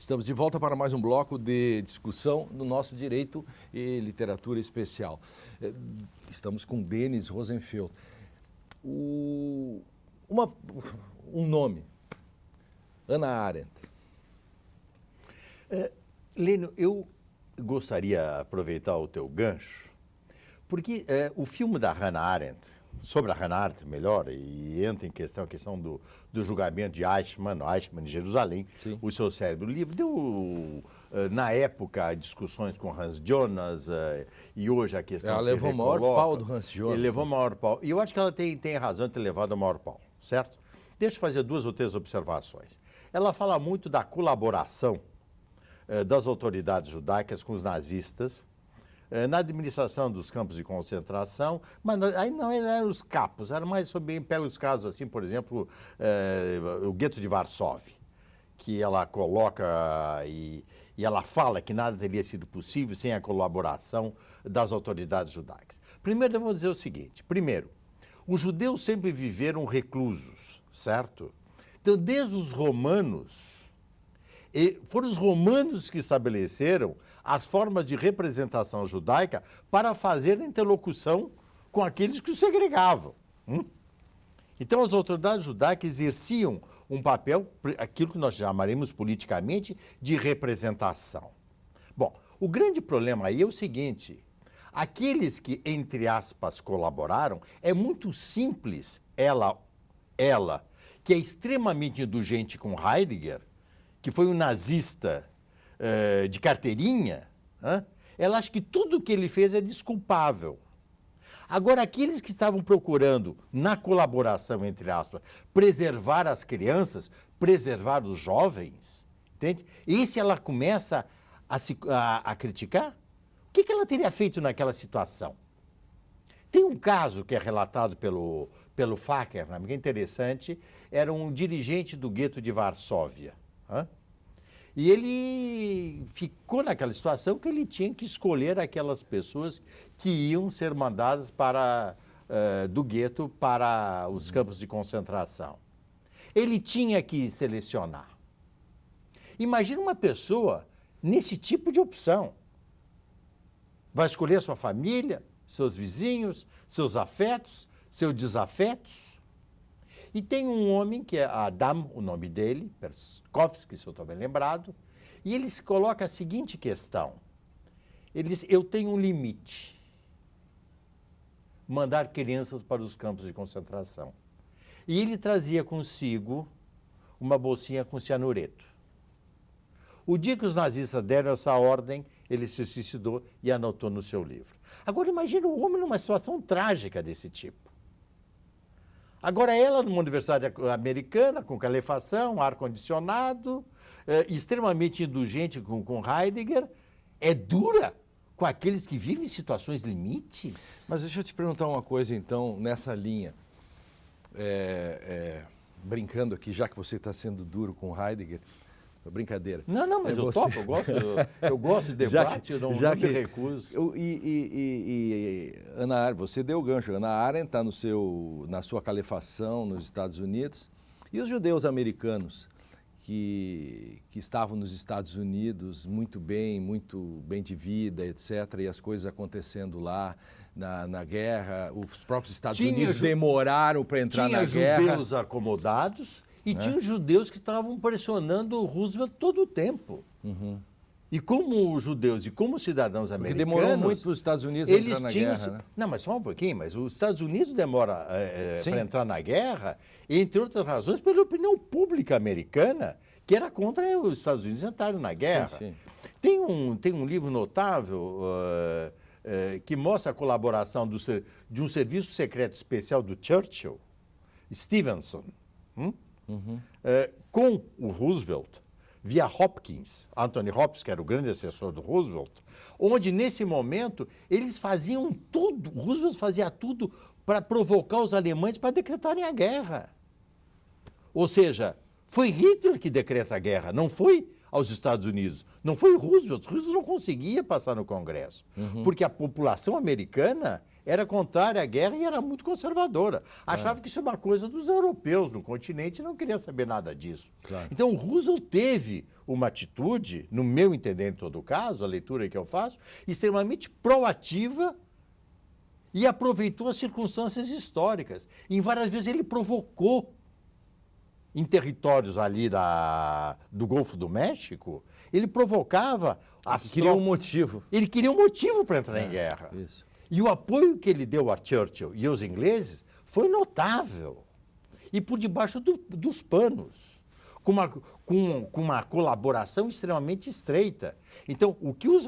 Estamos de volta para mais um bloco de discussão no nosso Direito e Literatura Especial. Estamos com Denis Rosenfeld. Um nome, Hannah Arendt. Lênio, eu gostaria de aproveitar o teu gancho, porque o filme da Hannah Arendt, sobre a Hannah Arendt, melhor, e entra em questão a questão do julgamento de Eichmann em Jerusalém, Sim. O Seu Cérebro Livre, deu, na época, discussões com Hans Jonas, e hoje a questão Ela se levou o maior recoloca. pau do Hans Jonas. Ele levou o maior pau. E eu acho que ela tem razão de ter levado o maior pau, certo? Deixa eu fazer 2 ou 3 observações. Ela fala muito da colaboração das autoridades judaicas com os nazistas, na administração dos campos de concentração, mas aí não eram os capos, era mais sobre, pega os casos assim, por exemplo, o gueto de Varsóvia, que ela coloca e ela fala que nada teria sido possível sem a colaboração das autoridades judaicas. Primeiro, eu vou dizer o seguinte, os judeus sempre viveram reclusos, certo? Então, desde os romanos, foram os romanos que estabeleceram as formas de representação judaica para fazer interlocução com aqueles que os segregavam. Então, as autoridades judaicas exerciam um papel, aquilo que nós chamaremos politicamente, de representação. Bom, o grande problema aí é o seguinte, aqueles que, entre aspas, colaboraram, é muito simples, ela, que é extremamente indulgente com Heidegger, que foi um nazista de carteirinha, ela acha que tudo o que ele fez é desculpável. Agora, aqueles que estavam procurando, na colaboração, entre aspas, preservar as crianças, preservar os jovens, entende? Esse ela começa a criticar? O que ela teria feito naquela situação? Tem um caso que é relatado pelo Facker, que é interessante, era um dirigente do gueto de Varsóvia, e ele ficou naquela situação que ele tinha que escolher aquelas pessoas que iam ser mandadas do gueto para os campos de concentração. Ele tinha que selecionar. Imagina uma pessoa nesse tipo de opção. Vai escolher sua família, seus vizinhos, seus afetos, seus desafetos. E tem um homem, que é Adam, o nome dele, Perskovsky, se eu estou bem lembrado, e ele se coloca a seguinte questão. Ele diz, eu tenho um limite. Mandar crianças para os campos de concentração. E ele trazia consigo uma bolsinha com cianureto. O dia que os nazistas deram essa ordem, ele se suicidou e anotou no seu livro. Agora imagina um homem numa situação trágica desse tipo. Agora ela, numa universidade americana, com calefação, ar-condicionado, extremamente indulgente com Heidegger, é dura com aqueles que vivem em situações limites. Mas deixa eu te perguntar uma coisa, então, nessa linha. Brincando aqui, já que você está sendo duro com Heidegger, brincadeira. Não, mas eu topo, eu gosto de debate, eu não me recuso. Hannah Arendt, você deu o gancho, Hannah Arendt está na sua calefação nos Estados Unidos, e os judeus americanos que estavam nos Estados Unidos muito bem de vida, etc., e as coisas acontecendo lá na guerra, os próprios Estados Unidos demoraram para entrar na guerra. Tinha judeus acomodados, e tinha judeus que estavam pressionando o Roosevelt todo o tempo. E como judeus e como cidadãos americanos... Porque demorou muito para os Estados Unidos entrar na guerra, né? Não, mas só um pouquinho, mas os Estados Unidos demora para entrar na guerra, entre outras razões, pela opinião pública americana, que era contra os Estados Unidos entrarem na guerra. Sim. Tem um livro notável que mostra a colaboração de um serviço secreto especial do Churchill, Stevenson, com o Roosevelt, via Hopkins, Anthony Hopkins, que era o grande assessor do Roosevelt, onde, nesse momento, eles faziam tudo, o Roosevelt fazia tudo para provocar os alemães para decretarem a guerra. Ou seja, foi Hitler que decreta a guerra, não foi aos Estados Unidos, não foi o Roosevelt. O Roosevelt não conseguia passar no Congresso, porque a população americana era contrária à guerra e era muito conservadora. Achava que isso é uma coisa dos europeus no continente e não queria saber nada disso. Claro. Então, o Roosevelt teve uma atitude, no meu entender em todo caso, a leitura que eu faço, extremamente proativa e aproveitou as circunstâncias históricas. Em várias vezes ele provocou em territórios ali do Golfo do México, ele provocava as Queria um tropas. motivo. Ele queria um motivo para entrar em guerra. Isso. E o apoio que ele deu a Churchill e aos ingleses foi notável. E por debaixo dos panos, com uma colaboração extremamente estreita. Então, o que os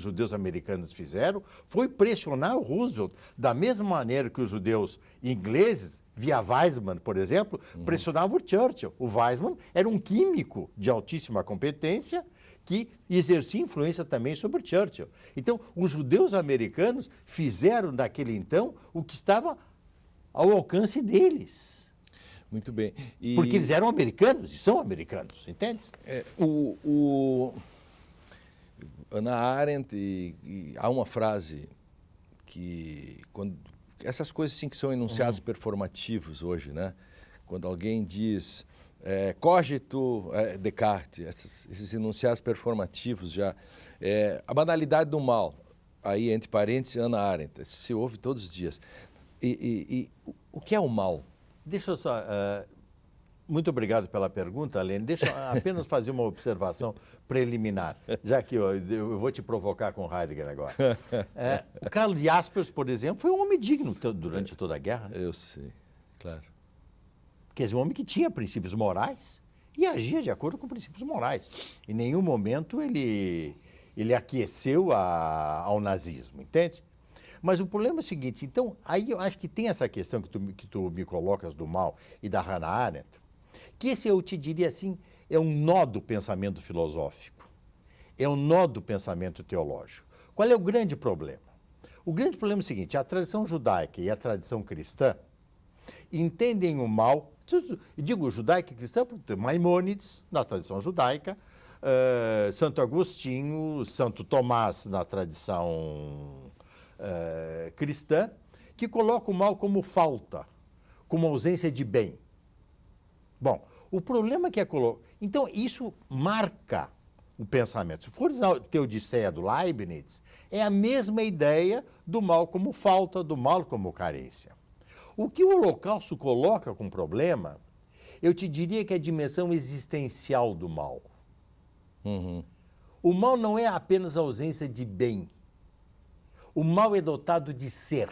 judeus americanos fizeram foi pressionar o Roosevelt da mesma maneira que os judeus ingleses, via Weizmann, por exemplo, pressionavam o Churchill. O Weizmann era um químico de altíssima competência que exercia influência também sobre o Churchill. Então, os judeus americanos fizeram naquele então o que estava ao alcance deles. Muito bem. Porque eles eram americanos e são americanos, entende? Hannah Arendt, há uma frase que, essas coisas assim que são enunciados performativos hoje, né? Quando alguém diz cogito Descartes, esses enunciados performativos já, a banalidade do mal, aí entre parênteses Hannah Arendt, se ouve todos os dias. E o que é o mal? Deixa eu só... muito obrigado pela pergunta, Lene. Deixa eu apenas fazer uma observação preliminar, já que eu vou te provocar com Heidegger agora. O Carlos Jaspers, por exemplo, foi um homem digno durante toda a guerra. Né? Eu sei, claro. Quer dizer, um homem que tinha princípios morais e agia de acordo com princípios morais. Em nenhum momento ele aqueceu ao nazismo, entende? Mas o problema é o seguinte, então, aí eu acho que tem essa questão que tu me colocas do mal e da Hannah Arendt, que esse eu te diria assim, é um nó do pensamento filosófico, é um nó do pensamento teológico. Qual é o grande problema? O grande problema é o seguinte, a tradição judaica e a tradição cristã entendem o mal, digo judaica e cristã, porque Maimônides, na tradição judaica, Santo Agostinho, Santo Tomás, na tradição cristã, que coloca o mal como falta, como ausência de bem. Bom, o problema é que então, isso marca o pensamento. Se for a Teodiceia do Leibniz, é a mesma ideia do mal como falta, do mal como carência. O que o Holocausto coloca como problema, eu te diria que é a dimensão existencial do mal. Uhum. O mal não é apenas a ausência de bem. O mal é dotado de ser.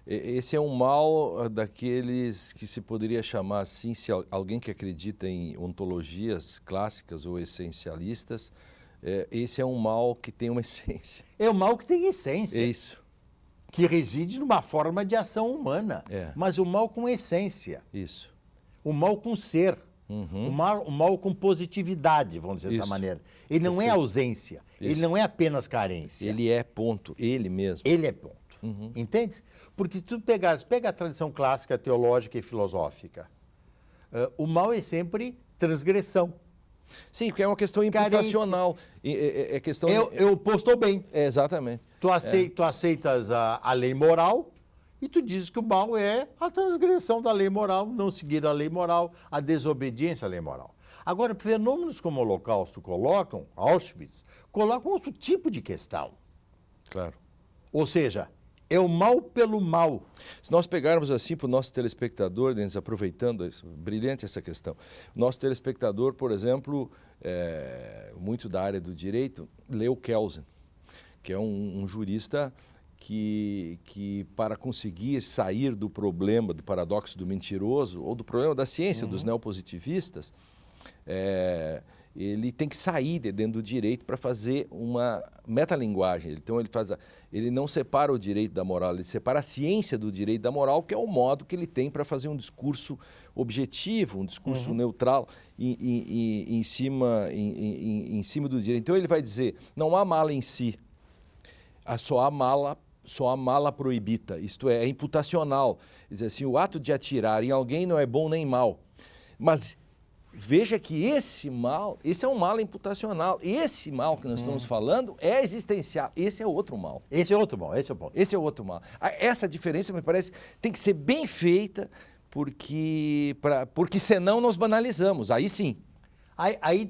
Esse é um mal daqueles que se poderia chamar assim, se alguém que acredita em ontologias clássicas ou essencialistas, esse é um mal que tem uma essência. É um mal que tem essência. É isso. Que reside numa forma de ação humana. Mas o mal com essência. Isso. O mal com ser. Uhum. O mal com positividade, vamos dizer dessa maneira. Ele não é ausência. Isso. Ele não é apenas carência. Ele é ponto. Ele mesmo. Ele é ponto. Uhum. Entende? Porque tu pega a tradição clássica, teológica e filosófica. O mal é sempre transgressão. Sim, porque é uma questão imputacional. É questão... É o oposto ao bem. Exatamente. Tu aceitas a lei moral e tu dizes que o mal é a transgressão da lei moral, não seguir a lei moral, a desobediência à lei moral. Agora, fenômenos como o Holocausto colocam, Auschwitz, colocam outro tipo de questão. Claro. Ou seja, é o mal pelo mal. Se nós pegarmos assim para o nosso telespectador, Denis, aproveitando isso, brilhante essa questão. O nosso telespectador, por exemplo, muito da área do direito, leu Kelsen, que é um jurista que para conseguir sair do problema, do paradoxo do mentiroso, ou do problema da ciência, dos neopositivistas, ele tem que sair de dentro do direito para fazer uma metalinguagem. Então ele não separa o direito da moral, ele separa a ciência do direito da moral, que é o modo que ele tem para fazer um discurso objetivo, um discurso neutral em cima do direito. Então ele vai dizer, não há mala em si, só há mala proibita, isto é imputacional. Quer dizer assim, o ato de atirar em alguém não é bom nem mal, mas veja que esse mal, esse é um mal imputacional. Esse mal que nós estamos falando é existencial. Esse é outro mal. Esse é outro mal, esse é o ponto. Esse é outro mal. Essa diferença, me parece, tem que ser bem feita, porque senão nós banalizamos. Aí sim. Aí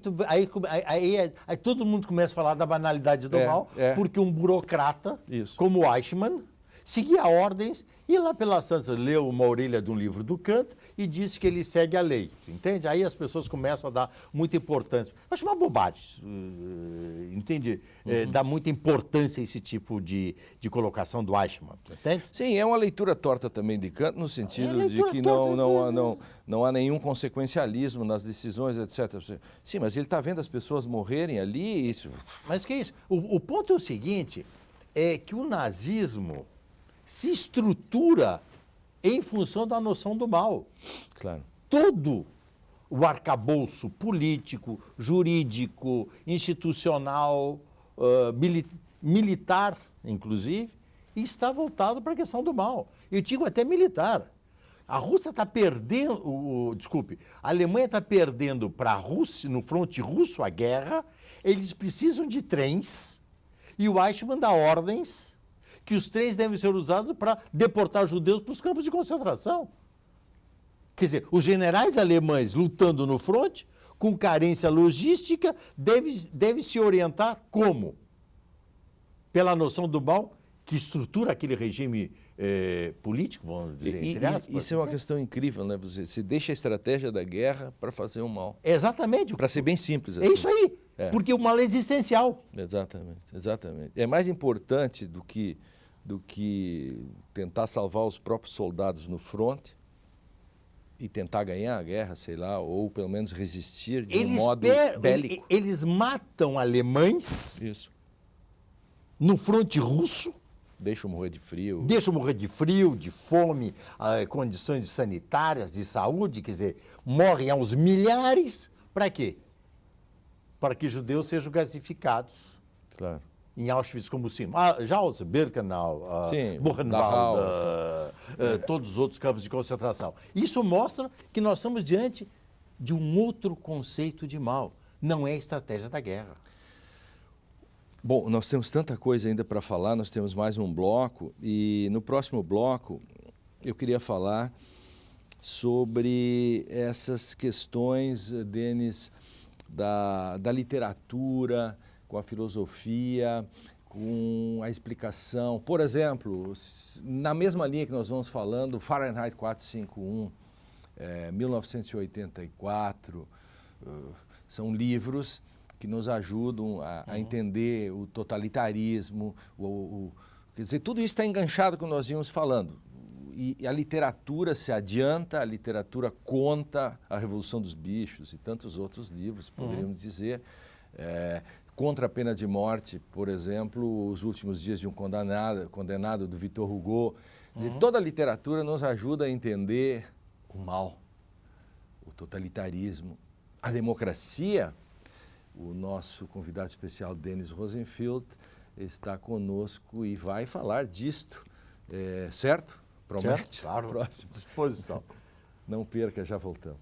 todo mundo começa a falar da banalidade do mal, porque um burocrata, como Eichmann, seguia ordens e lá pelas Santas leu uma orelha de um livro do Kant e disse que ele segue a lei, entende? Aí as pessoas começam a dar muita importância. Eu acho uma bobagem, entende? Dá muita importância a esse tipo de colocação do Eichmann, entende? Sim, é uma leitura torta também de Kant, no sentido de que não há nenhum consequencialismo nas decisões, etc. Sim, mas ele está vendo as pessoas morrerem ali, isso... Mas que isso? O ponto é o seguinte, é que o nazismo se estrutura em função da noção do mal. Claro. Todo o arcabouço político, jurídico, institucional, militar, inclusive, está voltado para a questão do mal. Eu digo até militar. A Rússia está perdendo, a Alemanha está perdendo para a Rússia, no fronte russo, a guerra. Eles precisam de trens e o Eichmann dá ordens que os trens devem ser usados para deportar judeus para os campos de concentração. Quer dizer, os generais alemães lutando no fronte, com carência logística, devem se orientar como? Pela noção do mal que estrutura aquele regime político, vamos dizer, entre aspas. Isso é uma questão incrível, né? Você deixa a estratégia da guerra para fazer o mal. Exatamente. Para ser bem simples assim. É isso aí, porque o mal é existencial. Exatamente. É mais importante do que tentar salvar os próprios soldados no fronte e tentar ganhar a guerra, sei lá, ou pelo menos resistir de um modo bélico. Eles matam alemães no fronte russo. Deixam morrer de frio. Deixam morrer de frio, de fome, condições sanitárias, de saúde, quer dizer, morrem aos milhares. Para quê? Para que judeus sejam gasificados. Claro. Em Auschwitz como cima. Jaus, Birkenau, Buchenwald, todos os outros campos de concentração. Isso mostra que nós estamos diante de um outro conceito de mal. Não é a estratégia da guerra. Bom, nós temos tanta coisa ainda para falar, nós temos mais um bloco e no próximo bloco eu queria falar sobre essas questões, Denis, da literatura, com a filosofia, com a explicação. Por exemplo, na mesma linha que nós vamos falando, Fahrenheit 451, 1984, são livros que nos ajudam a entender o totalitarismo, quer dizer, tudo isso está enganchado com o que nós íamos falando. E a literatura se adianta, a literatura conta a Revolução dos Bichos e tantos outros livros, poderíamos dizer. Contra a pena de morte, por exemplo, Os Últimos Dias de um Condenado do Victor Hugo. Quer dizer, toda a literatura nos ajuda a entender o mal, o totalitarismo, a democracia. O nosso convidado especial, Denis Rosenfeld, está conosco e vai falar disto, certo? Promete? Certo, claro. Próximo. Disposição. Não perca, já voltamos.